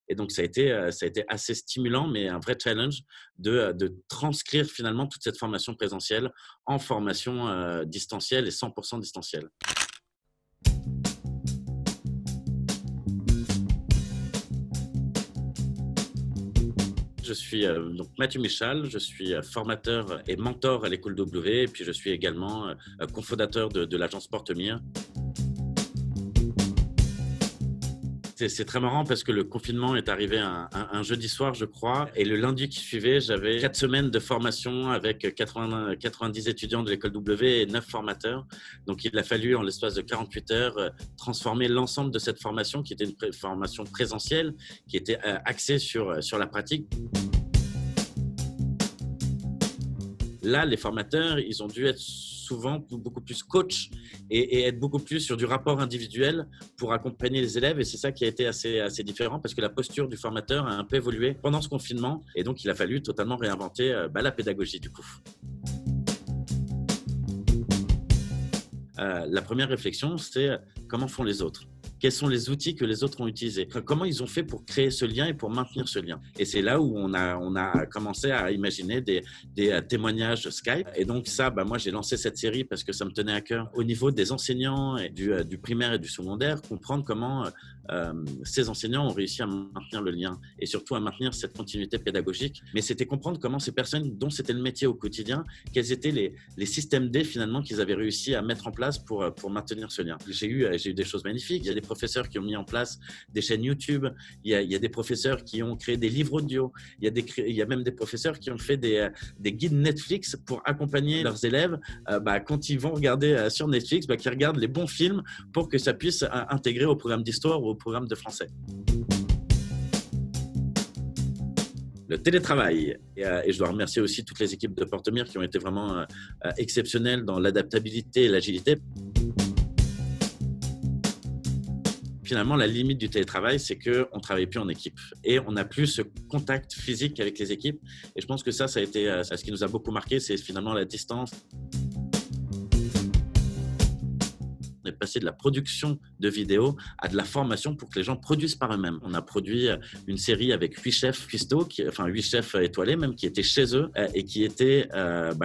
Et donc, ça a été assez stimulant, mais un vrai challenge de transcrire finalement toute cette formation présentielle en formation distancielle et 100% distancielle. Je suis donc Mathieu Michal, je suis formateur et mentor à l'école W, et puis je suis également cofondateur de l'agence Portemire. C'est très marrant parce que le confinement est arrivé un jeudi soir, je crois, et le lundi qui suivait, j'avais 4 semaines de formation avec 90 étudiants de l'école W et 9 formateurs. Donc, il a fallu, en l'espace de 48 heures, transformer l'ensemble de cette formation, qui était une formation présentielle, qui était axée sur la pratique. Là, les formateurs, ils ont dû être souvent beaucoup plus coach et être beaucoup plus sur du rapport individuel pour accompagner les élèves. Et c'est ça qui a été assez différent parce que la posture du formateur a un peu évolué pendant ce confinement. Et donc, il a fallu totalement réinventer la pédagogie du coup. La première réflexion, c'est comment font les autres ? Quels sont les outils que les autres ont utilisés? Comment ils ont fait pour créer ce lien et pour maintenir ce lien? Et c'est là où on a commencé à imaginer des témoignages Skype. Et donc ça, moi, j'ai lancé cette série parce que ça me tenait à cœur. Au niveau des enseignants et du primaire et du secondaire, comprendre comment ces enseignants ont réussi à maintenir le lien et surtout à maintenir cette continuité pédagogique. Mais c'était comprendre comment ces personnes dont c'était le métier au quotidien, quels étaient les systèmes D finalement qu'ils avaient réussi à mettre en place pour maintenir ce lien. J'ai eu des choses magnifiques. Il y a des professeurs qui ont mis en place des chaînes YouTube. Il y a des professeurs qui ont créé des livres audio. Il y a même des professeurs qui ont fait des guides Netflix pour accompagner leurs élèves quand ils vont regarder sur Netflix, qu'ils regardent les bons films pour que ça puisse intégrer au programme d'histoire ou au programme de français. Le télétravail. Et je dois remercier aussi toutes les équipes de Portemire qui ont été vraiment exceptionnelles dans l'adaptabilité et l'agilité. Finalement, la limite du télétravail, c'est qu'on ne travaille plus en équipe et on n'a plus ce contact physique avec les équipes. Et je pense que ça a été ce qui nous a beaucoup marqué, c'est finalement la distance. On est passé de la production de vidéos à de la formation pour que les gens produisent par eux-mêmes. On a produit une série avec 8 chefs cuistots, 8 chefs étoilés même, qui étaient chez eux et qui étaient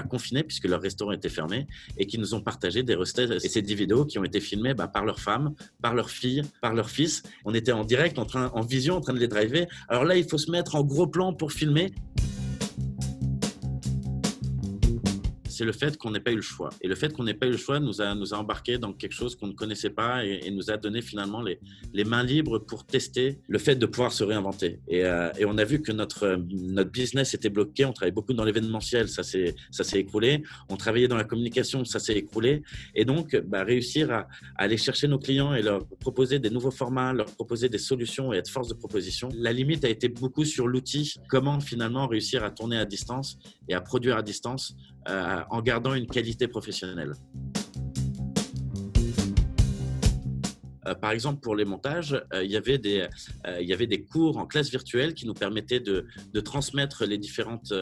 confinés puisque leur restaurant était fermé et qui nous ont partagé des recettes. Et ces 10 vidéos qui ont été filmées par leurs femmes, par leurs filles, par leurs fils. On était en direct, en vision, en train de les driver. Alors là, il faut se mettre en gros plan pour filmer. C'est le fait qu'on n'ait pas eu le choix. Et le fait qu'on n'ait pas eu le choix nous a embarqués dans quelque chose qu'on ne connaissait pas et nous a donné finalement les mains libres pour tester le fait de pouvoir se réinventer. Et on a vu que notre business était bloqué. On travaillait beaucoup dans l'événementiel, ça s'est écroulé. On travaillait dans la communication, ça s'est écroulé. Et donc, réussir à aller chercher nos clients et leur proposer des nouveaux formats, leur proposer des solutions et être force de proposition. La limite a été beaucoup sur l'outil. Comment finalement réussir à tourner à distance et à produire à distance en gardant une qualité professionnelle. Par exemple, pour les montages, il y avait des cours en classe virtuelle qui nous permettaient de transmettre les différentes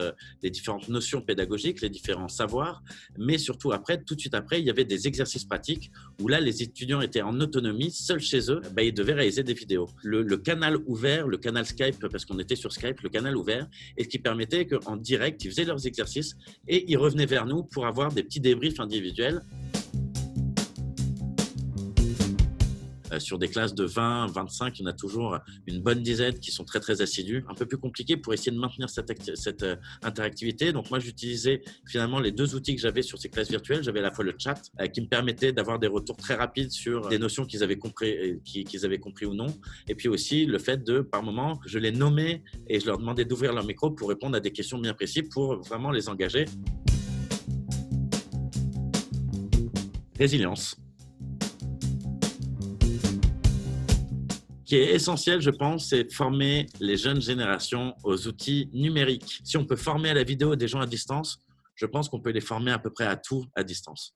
notions pédagogiques, les différents savoirs, mais surtout tout de suite après, il y avait des exercices pratiques où là, les étudiants étaient en autonomie, seuls chez eux, ils devaient réaliser des vidéos. Le canal ouvert, le canal Skype, parce qu'on était sur Skype, le canal ouvert, et ce qui permettait qu'en direct, ils faisaient leurs exercices et ils revenaient vers nous pour avoir des petits débriefs individuels. Sur des classes de 20, 25, il y en a toujours une bonne dizaine qui sont très, très assidus. Un peu plus compliqué pour essayer de maintenir cette interactivité. Donc, moi, j'utilisais finalement les deux outils que j'avais sur ces classes virtuelles. J'avais à la fois le chat qui me permettait d'avoir des retours très rapides sur des notions qu'ils avaient compris ou non. Et puis aussi, le fait par moment, je les nommais et je leur demandais d'ouvrir leur micro pour répondre à des questions bien précises pour vraiment les engager. Résilience. Ce qui est essentiel, je pense, c'est de former les jeunes générations aux outils numériques. Si on peut former à la vidéo des gens à distance, je pense qu'on peut les former à peu près à tout à distance.